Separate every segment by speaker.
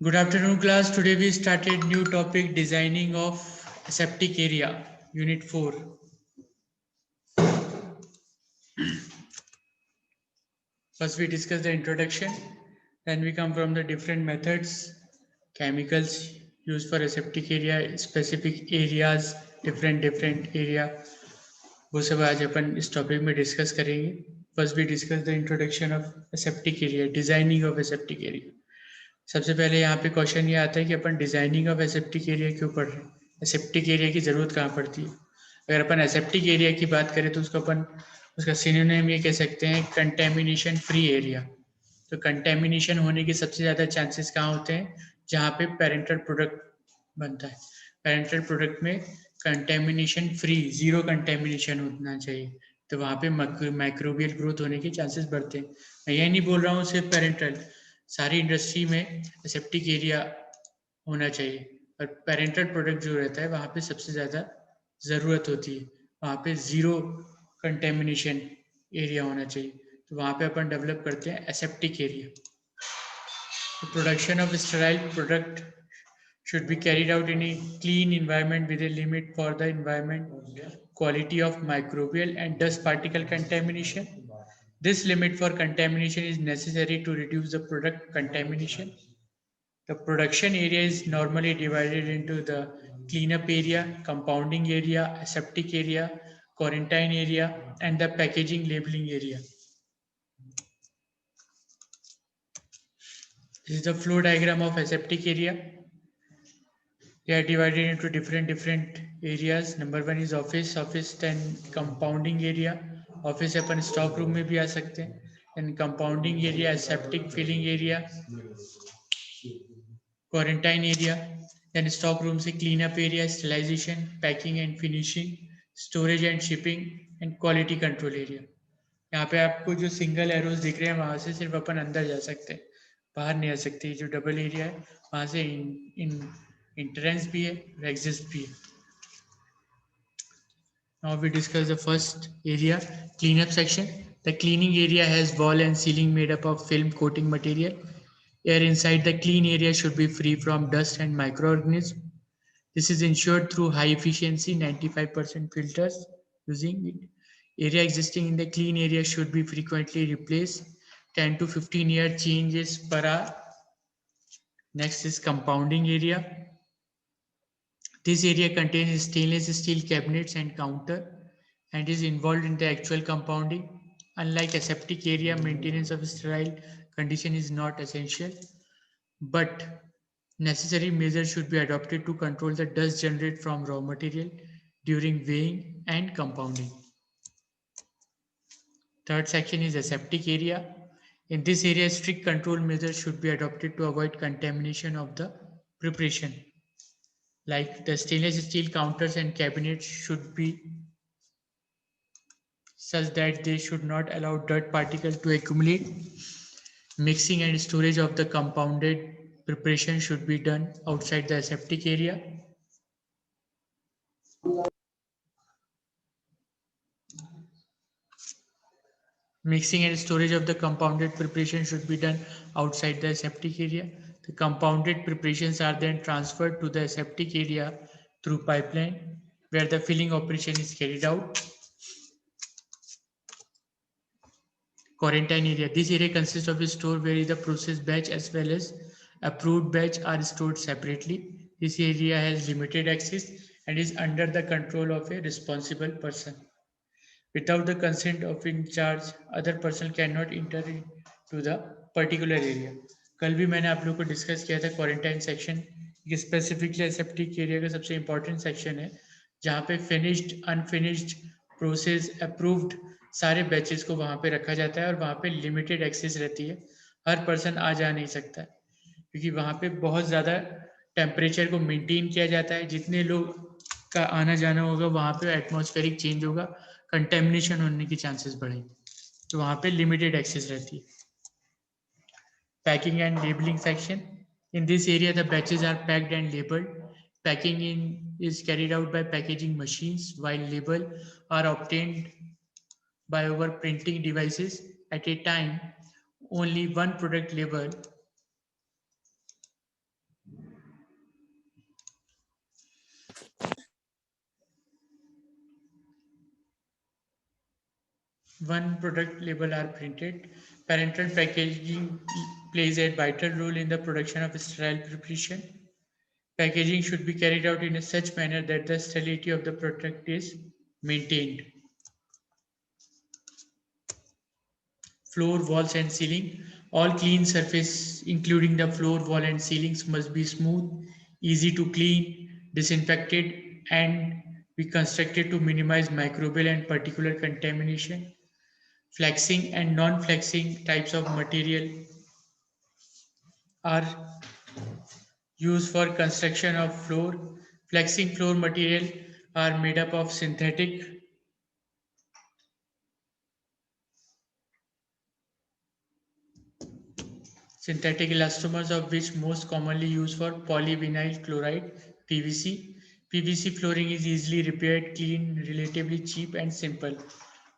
Speaker 1: Good afternoon, class. Today we started new topic designing of aseptic area, unit 4. First we discuss the introduction, then we come from the different methods, chemicals used for aseptic area, specific areas, different area. वो सब आज अपन इस topic में discuss करेंगे. First we discuss the introduction of aseptic area, designing of aseptic area. सबसे पहले यहाँ पे क्वेश्चन ये आता है कि अपन डिजाइनिंग ऑफ एसेप्टिक एरिया क्यों पढ़ रहे हैं, एसेप्टिक एरिया की ज़रूरत कहाँ पड़ती है. अगर अपन एसेप्टिक एरिया की बात करें तो उसको अपन उसका सिनोनिम ये कह सकते हैं कंटेमिनेशन फ्री एरिया. तो कंटेमिनेशन होने के सबसे ज़्यादा चांसेस कहाँ होते हैं, जहाँ पे पेरेंटल प्रोडक्ट बनता है. पेरेंटल प्रोडक्ट में कंटेमिनेशन फ्री, जीरो कंटेमिनेशन होना चाहिए, तो वहाँ पे माइक्रोबियल ग्रोथ होने के चांसेस बढ़ते हैं. मैं ये नहीं बोल रहा हूँ सिर्फ पेरेंटल, सारी इंडस्ट्री में एसेप्टिक एरिया होना चाहिए, और पेरेंटल प्रोडक्ट जो रहता है वहाँ पे सबसे ज़्यादा ज़रूरत होती है. वहाँ पे ज़ीरो कंटेमिनेशन एरिया होना चाहिए, तो वहाँ पे अपन डेवलप करते हैं aseptic area. Production of sterile product should be carried out in a clean environment with a limit for the environment quality of microbial and dust particle contamination. This limit for contamination is necessary to reduce the product contamination. The production area is normally divided into the cleanup area, compounding area, aseptic area, quarantine area, and the packaging labeling area. This is the flow diagram of aseptic area. They are divided into different areas. Number one is office, then compounding area. Office upon stock room में भी आ सकते हैं. Then compounding area, aseptic filling area, quarantine area. Then stock room से cleanup area, sterilization, packing and finishing, storage and shipping, and quality control area. यहाँ पे आपको जो single arrows दिख रहे हैं वहां से सिर्फ अपन अंदर जा सकते हैं, बाहर नहीं आ सकते. जो डबल एरिया है वहां से इंट्रेंस भी है और एग्जिस्ट भी है. Now we discuss the first area, cleanup section. The cleaning area has wall and ceiling made up of film coating material. Air inside the clean area should be free from dust and microorganisms. This is ensured through high efficiency 95% filters using it. Area existing in the clean area should be frequently replaced, 10 to 15 year changes per hour. Next is compounding area. This area contains stainless steel cabinets and counter and is involved in the actual compounding. Unlike aseptic area, maintenance of sterile condition is not essential, but necessary measures should be adopted to control the dust generated from raw material during weighing and compounding. Third section is aseptic area. In this area, strict control measures should be adopted to avoid contamination of the preparation. Like the stainless steel counters and cabinets should be such that they should not allow dirt particles to accumulate. Mixing and storage of the compounded preparation should be done outside the aseptic area. Mixing and storage of the compounded preparation should be done outside the aseptic area. The compounded preparations are then transferred to the aseptic area through pipeline, where the filling operation is carried out. Quarantine area. This area consists of a store where the processed batch as well as approved batch are stored separately. This area has limited access and is under the control of a responsible person. Without the consent of in charge, other person cannot enter into the particular area. कल भी मैंने आप लोग को discuss किया था quarantine section, ये specifically aseptic area का सबसे इंपॉर्टेंट सेक्शन है, जहाँ पे फिनिश्ड, अनफिनिश्ड, प्रोसेस, अप्रूव्ड सारे बैचेस को वहाँ पे रखा जाता है और वहाँ पे लिमिटेड एक्सेस रहती है. हर पर्सन आ जा नहीं सकता है, क्योंकि वहाँ पे बहुत ज़्यादा टेम्परेचर को मेंटेन किया जाता है. जितने लोग का आना जाना होगा वहाँ पे एटमॉस्फेरिक चेंज होगा, कंटेमिनेशन होने की चांसेस बढ़ेंगे, तो वहाँ पे लिमिटेड एक्सेस रहती है. Packing and labeling section. In this area, the batches are packed and labeled. Packing is carried out by packaging machines, while label are obtained by our printing devices. At a time, only one product label One product label are printed. Parental packaging plays a vital role in the production of sterile preparation. Packaging should be carried out in a such manner that the sterility of the product is maintained. Floor, walls and ceiling. All clean surface including the floor, wall and ceilings must be smooth, easy to clean, disinfected and be constructed to minimize microbial and particular contamination. Flexing and non-flexing types of material are used for construction of floor. Flexing floor material are made up of synthetic elastomers, of which most commonly used for polyvinyl chloride PVC. PVC flooring is easily repaired, clean, relatively cheap and simple.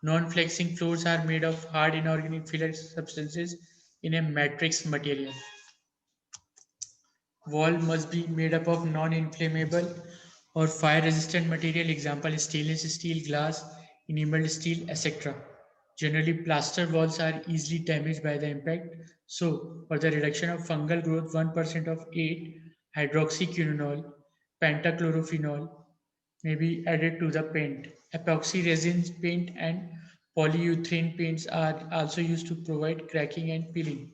Speaker 1: Non-flexing floors are made of hard inorganic filler substances in a matrix material. Wall must be made up of non-inflammable or fire-resistant material, example stainless steel, glass, enameled steel, etc. Generally, plaster walls are easily damaged by the impact. So, for the reduction of fungal growth, 1% of 8-hydroxyquinol, pentachlorophenol may be added to the paint. Epoxy resin paint and polyurethane paints are also used to provide cracking and peeling.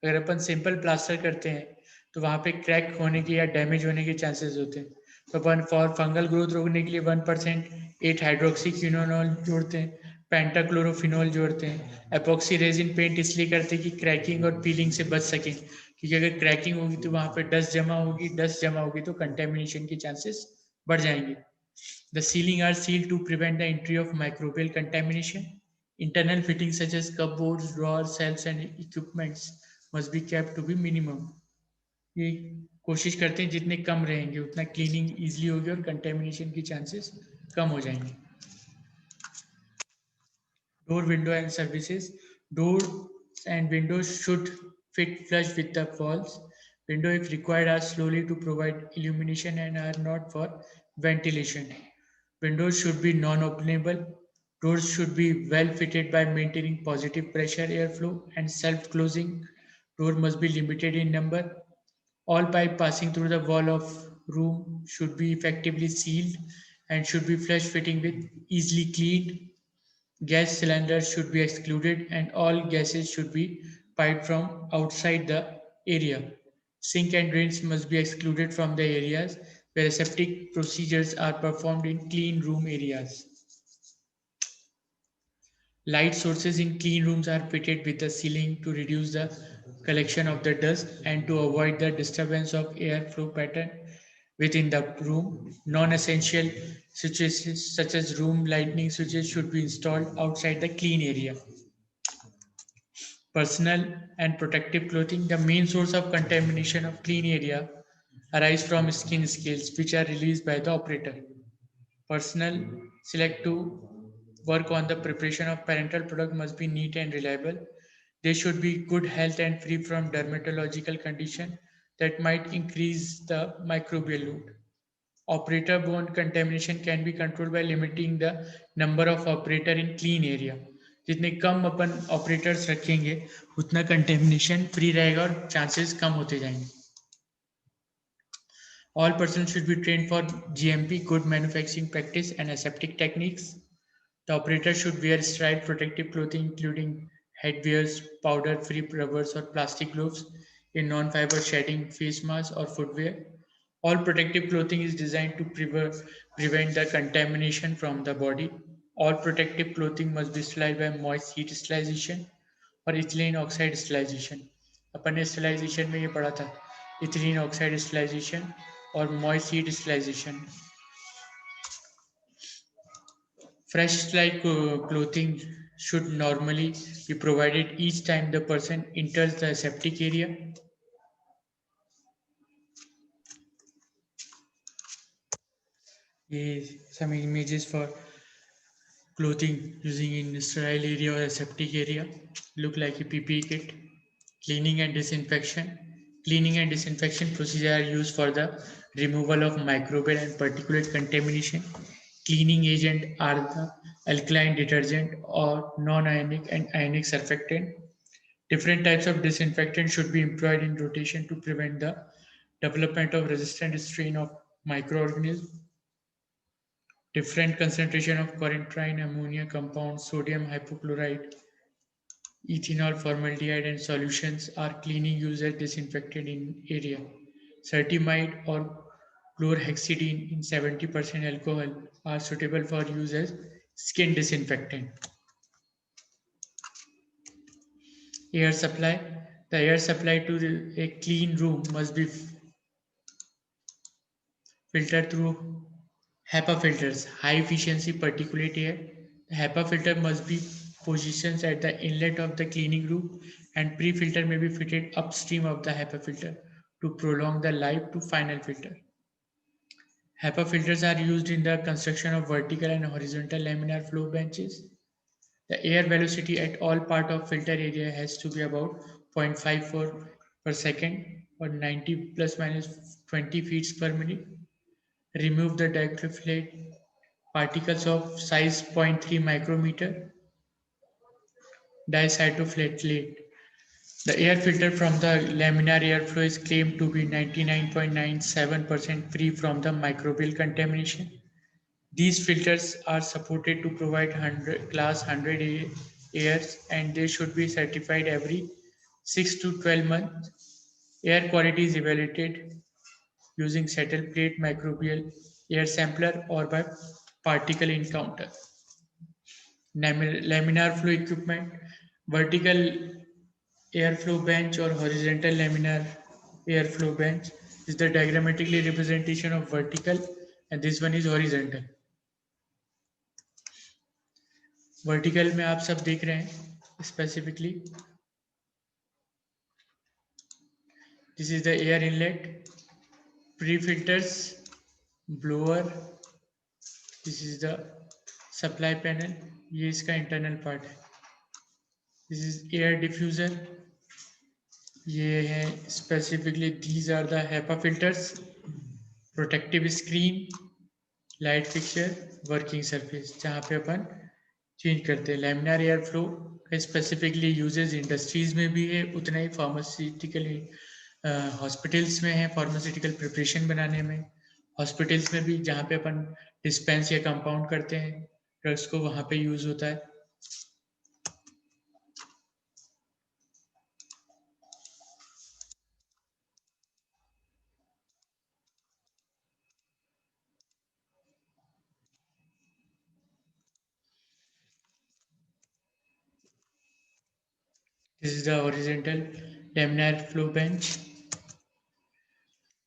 Speaker 1: अगर अपन simple plaster करते हैं तो वहाँ पे crack होने के या damage होने के चांसेस होते हैं, तो अपन फॉर फंगल ग्रोथ रोकने के लिए 1% 8-हाइड्रोक्सी जोड़ते हैं, पेंटाक्लोरोफिनॉल जोड़ते हैं. एपॉक्सी रेजिन पेंट इसलिए करते हैं कि क्रैकिंग और पीलिंग से बच सकें, क्योंकि अगर क्रैकिंग होगी तो वहाँ पे डस्ट जमा होगी तो कंटेमिनेशन के चांसेस बढ़ जाएंगे. The ceiling are sealed to prevent the entry of microbial contamination. Internal fittings such as cupboards, drawers, shelves and equipments must be kept to be minimum. ये कोशिश करते हैं जितने कम रहेंगे उतना क्लीनिंग इजीली होगी और कंटेमिनेशन की चांसेस कम हो जाएंगे. Door, window and services. Doors and windows should fit flush with the walls. Window, if required, are slowly to provide illumination and are not for ventilation. Windows should be non-openable. Doors should be well fitted by maintaining positive pressure airflow and self-closing. Door must be limited in number. All pipe passing through the wall of room should be effectively sealed and should be flush fitting with easily cleaned. Gas cylinders should be excluded and all gases should be piped from outside the area. Sink and drains must be excluded from the areas where aseptic procedures are performed in clean room areas. Light sources in clean rooms are fitted with the ceiling to reduce the collection of the dust and to avoid the disturbance of airflow pattern within the room. Non-essential switches such as room lighting switches should be installed outside the clean area. Personal and protective clothing. The main source of contamination of clean area arise from skin scales which are released by the operator. Personnel select to work on the preparation of parental product must be neat and reliable. They should be good health and free from dermatological condition that might increase the microbial load. Operator borne contamination can be controlled by limiting the number of operator in clean area. जितने कम अपन operators रखेंगे उतना contamination free रहेगा और chances कम होते जाएंगे. All persons should be trained for GMP, good manufacturing practice and aseptic techniques. The operator should wear sterile protective clothing including headwears, powder-free rubbers or plastic gloves, a non-fiber shedding face mask or footwear. All protective clothing is designed to prevent the contamination from the body. All protective clothing must be sterilized by moist heat sterilization और ethylene oxide sterilization. अपन ने sterilization में ये पढ़ा था, ethylene oxide sterilization और moist heat sterilization. Fresh like clothing should normally be provided each time the person enters the aseptic area. Some images for clothing using in sterile area or aseptic area. Look like a PPE kit. Cleaning and disinfection. Cleaning and disinfection procedure are used for the removal of microbial and particulate contamination. Cleaning agent are the alkaline detergent, or non-ionic and ionic surfactant. Different types of disinfectant should be employed in rotation to prevent the development of resistant strain of microorganisms. Different concentration of quarantine ammonia compounds, sodium hypochlorite, ethanol, formaldehyde, and solutions are cleaning used as disinfectant in area. Certimide or chlorhexidine in 70% alcohol are suitable for use as skin disinfectant. Air supply. The air supply to a clean room must be filtered through HEPA filters, high efficiency particulate air. The HEPA filter must be positioned at the inlet of the cleaning room, and pre-filter may be fitted upstream of the HEPA filter to prolong the life to final filter. HEPA filters are used in the construction of vertical and horizontal laminar flow benches. The air velocity at all part of filter area has to be about 0.54 per second or 90 plus minus 20 feet per minute. Remove the dicloflate particles of size 0.3 micrometer dicytoflate. The air filter from the laminar airflow is claimed to be 99.97% free from the microbial contamination. These filters are supported to provide class 100 airs, and they should be certified every 6 to 12 months. Air quality is evaluated using settle plate microbial air sampler or by particle encounter. Laminar flow equipment, vertical airflow bench or horizontal laminar airflow bench is the diagrammatically representation of vertical, and this one is horizontal. Vertical में आप सब देख रहे हैं specifically this is the air inlet pre filters blower this is the supply panel ये इसका internal part है this is air diffuser ये है specifically these are the HEPA filters protective screen light fixture working surface जहाँ पे अपन change करते हैं लैमिनार एयर फ्लो का स्पेसिफिकली यूजेज इंडस्ट्रीज में भी है उतना ही फार्मास्यूटिकल हॉस्पिटल्स में है फार्मास्यूटिकल प्रिपरेशन बनाने में हॉस्पिटल्स में भी जहाँ पे अपन डिस्पेंस या कंपाउंड करते हैं ड्रग्स को वहाँ पे यूज होता है This is the horizontal laminar flow bench.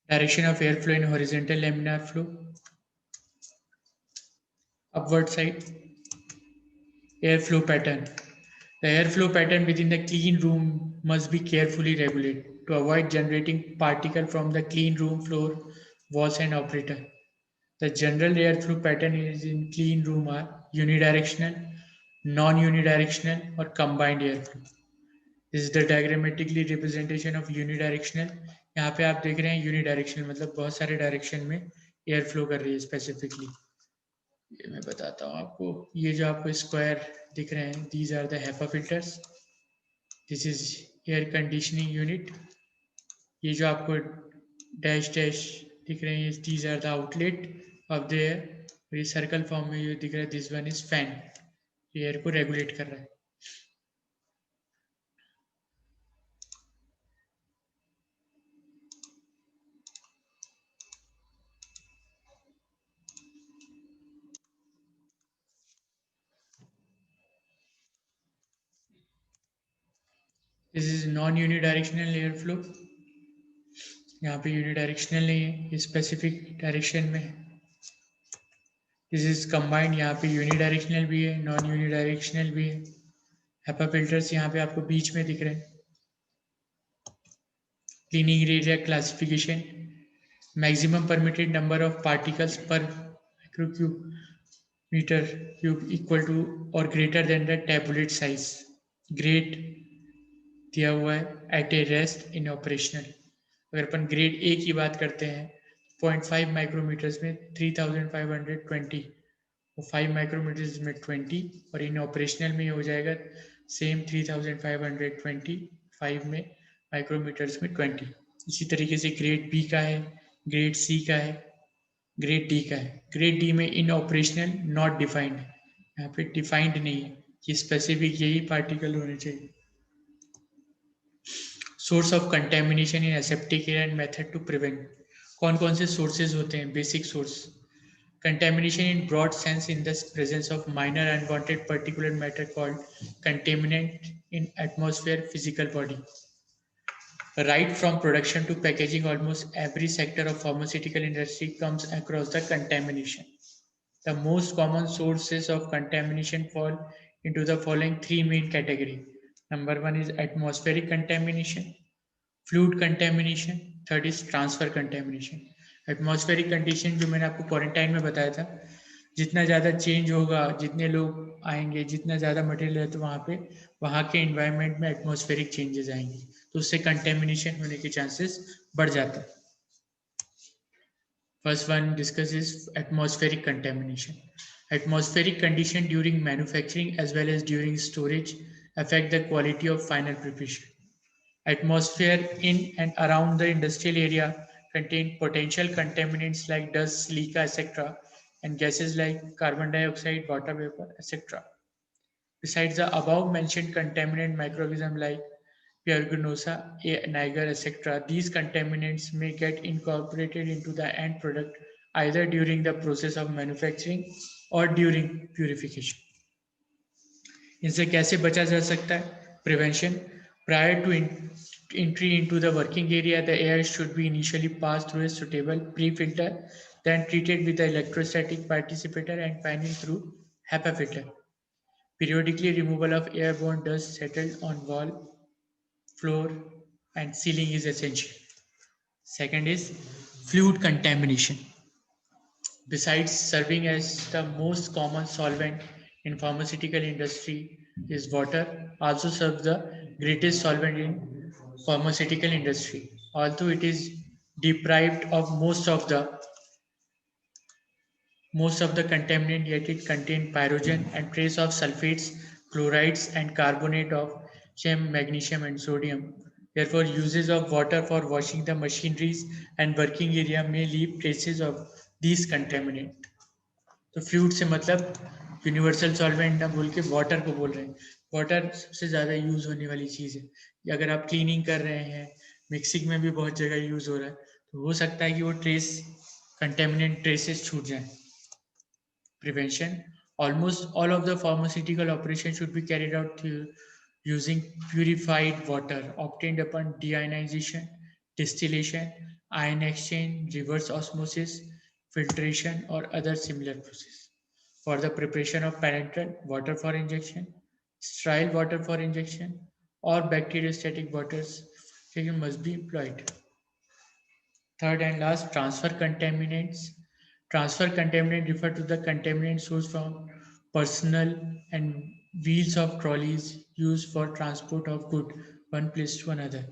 Speaker 1: Direction of airflow in horizontal laminar flow. Upward side. Airflow pattern. The airflow pattern within the clean room must be carefully regulated to avoid generating particle from the clean room floor, walls and operator. The general airflow pattern is in clean room are unidirectional, non-unidirectional or combined airflow. This is the diagrammatically representation of unidirectional. यहाँ पे आप देख रहे हैं unidirectional मतलब बहुत सारे direction में एयर फ्लो कर रही है स्पेसिफिकली ये मैं बताता हूँ आपको ये जो आपको स्क्वायर दिख रहे हैं these are the HEPA filters. This is air conditioning unit. ये जो आपको डैश डैश दिख रहे हैं these are the outlet of the air. ये सर्कल फॉर्म में ये दिख रहा है this one is fan. ये एयर को रेगुलेट कर रहा है This is non-unidirectional airflow. यहाँ पे यूनिडायरेक्शनल नहीं है ये स्पेसिफिक डायरेक्शन में है दिस इज कंबाइंड यहाँ पे यूनिडायरेक्शनल भी है नॉन यूनिडायरेक्शनल भी है हेपा फिल्टर्स यहाँ पे आपको बीच में दिख रहे हैं cleaning area classification maximum permitted number of particles per metre cube equal to और greater than the tabulate size grade दिया हुआ है at a rest in operational अगर अपन ग्रेड ए की बात करते हैं 0.5 माइक्रोमीटर्स में 3520 और 5 माइक्रोमीटर्स में 20 और इन ऑपरेशनल में हो जाएगा सेम 3525 में माइक्रोमीटर्स में 20। इसी तरीके से ग्रेड बी का है, ग्रेड सी का है, ग्रेड डी का है। ग्रेड डी में इन ऑपरेशनल नॉट डिफाइंड है, यहाँ पे डिफाइंड नहीं है कि स्पेसिफिक यही पार्टिकल होने चाहिए। Source of contamination in aseptic air and method to prevent. कौन कौन से सोर्सेज होते हैं? Basic source: contamination in broad sense in the presence of minor unwanted particulate matter called contaminant in atmosphere physical body. Right from production to packaging, almost every sector of pharmaceutical industry comes across the contamination. The most common sources of contamination fall into the following three main categories. Number one is atmospheric contamination, fluid contamination, third is transfer contamination. Atmospheric condition जो मैंने आपको quarantine में बताया था, जितना ज़्यादा change होगा, जितने लोग आएंगे, जितना ज़्यादा मटेरियल है, तो वहाँ के इन्वायरमेंट में एटमॉस्फेरिक चेंजेस आएंगे, तो उससे कंटेमिनेशन होने के चांसेस बढ़ जाते हैं। First one discusses atmospheric contamination. Atmospheric condition during manufacturing as well as during storage affect the quality of final preparation. Atmosphere in and around the industrial area contain potential contaminants like dust, silica, etc., and gases like carbon dioxide, water vapor, etc. Besides the above mentioned contaminant microorganisms like Pierginosa, Niger, etc., these contaminants may get incorporated into the end product either during the process of manufacturing or during purification. इनसे कैसे बचा जा सकता है? Prevention. Prior to entry into the working area, the air should be initially passed through a suitable pre-filter, then treated with the electrostatic participator and finally through HEPA filter. Periodically removal of airborne dust settled on wall, floor, and ceiling is essential. Second is fluid contamination. Besides serving as the most common solvent in pharmaceutical industry is water, also serves the greatest solvent in pharmaceutical industry. Although it is deprived of most of the contaminant, yet it contains pyrogen and trace of sulfates, chlorides, and carbonate of magnesium, and sodium. Therefore, uses of water for washing the machineries and working area may leave traces of these contaminants. तो fluid से मतलब universal solvent ना बोल के water को बोल रहे हैं। वाटर सबसे ज़्यादा यूज़ होने वाली चीज़ है। अगर आप क्लीनिंग कर रहे हैं, मिक्सिंग में भी बहुत जगह यूज़ हो रहा है, तो हो सकता है कि वो कंटेमिनेंट ट्रेसेस छूट जाएं। Prevention. Almost all of the pharmaceutical operations should be carried out using purified water obtained upon deionization, distillation, ion exchange, reverse osmosis, filtration, or other similar process. For the preparation of parenteral, water for injection, sterile water for injection, or bacteriostatic waters must be employed. Third and last, transfer contaminants. Transfer contaminant refer to the contaminant source from personal and wheels of trolleys used for transport of good one place to another.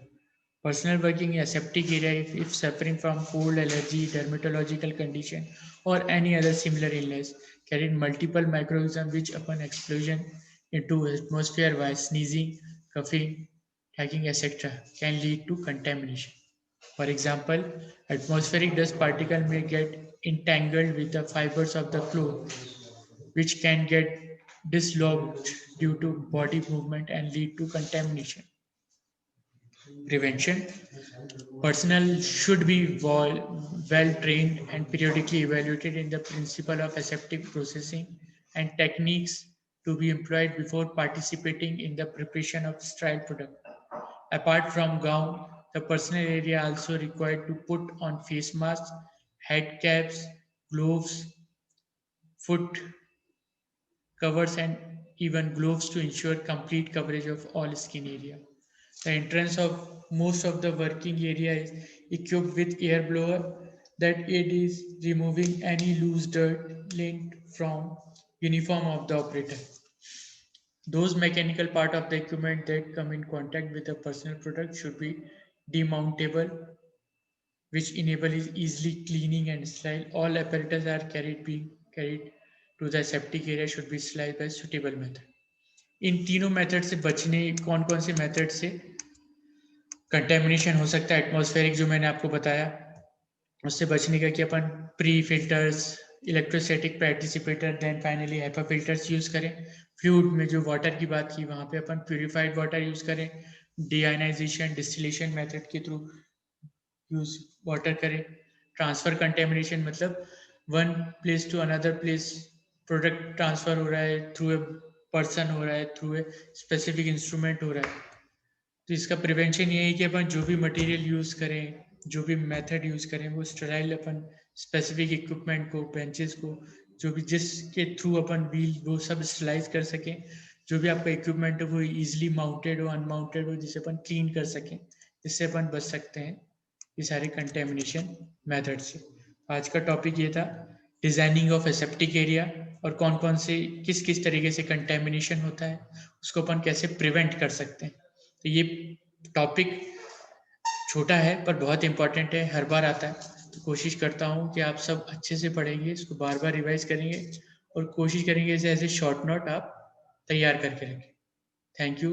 Speaker 1: Personal working in aseptic area if suffering from cold, allergy, dermatological condition, or any other similar illness, carrying multiple microorganisms which upon explosion into atmosphere by sneezing, coughing, hacking, etc. can lead to contamination. For example, atmospheric dust particle may get entangled with the fibers of the cloth, which can get dislodged due to body movement and lead to contamination. Prevention. Personnel should be well trained and periodically evaluated in the principle of aseptic processing and techniques to be employed before participating in the preparation of sterile product. Apart from gown, the personal area also required to put on face masks, head caps, gloves, foot covers, and even gloves to ensure complete coverage of all skin area. The entrance of most of the working area is equipped with air blower that it is removing any loose dirt lint from uniform of the operator. Those mechanical part of the equipment that come in contact with the personal product should be demountable, which enable easily cleaning and sterile. All apparatus are being carried to the aseptic area should be sterilized by suitable method. इन तीनों method से बचने कौन कौन से method से contamination हो सकता है एटमॉस्फेरिक जो मैंने आपको बताया, उससे बचने का कि अपन pre filters, electrostatic participator, then finally HEPA filters use करें। फ्लूइड में जो वाटर की बात की वहां पे अपन प्यूरिफाइड वाटर यूज करें, डीआयनाइजेशन डिस्टिलेशन मेथड के थ्रू यूज वाटर करें। ट्रांसफर कंटेमिनेशन मतलब one place to another place product transfer हो रहा है थ्रू ए पर्सन, हो रहा है थ्रू ए स्पेसिफिक इंस्ट्रूमेंट हो रहा है। तो इसका प्रिवेंशन ये है कि अपन जो भी मटेरियल यूज करें, जो भी मेथड यूज करें, वो स्टेराइल अपन स्पेसिफिक इक्विपमेंट को, बेंचेस को, जो भी जिसके थ्रू अपन व्हील वो सब स्टेलाइज कर सकें। जो भी आपका इक्विपमेंट है वो इजिली माउंटेड हो, अनमाउंटेड हो, जिसे अपन क्लीन कर सकें, जिससे अपन बच सकते हैं ये सारे कंटेमिनेशन मेथड से। आज का टॉपिक ये था डिजाइनिंग ऑफ एसेप्टिक एरिया, और कौन कौन से किस किस तरीके से कंटेमिनेशन होता है, उसको अपन कैसे प्रिवेंट कर सकते हैं। तो ये टॉपिक छोटा है पर बहुत इंपॉर्टेंट है, हर बार आता है। तो कोशिश करता हूँ कि आप सब अच्छे से पढ़ेंगे, इसको बार बार रिवाइज करेंगे और कोशिश करेंगे इसे एज ए शॉर्ट नोट आप तैयार करके रखें। Thank you.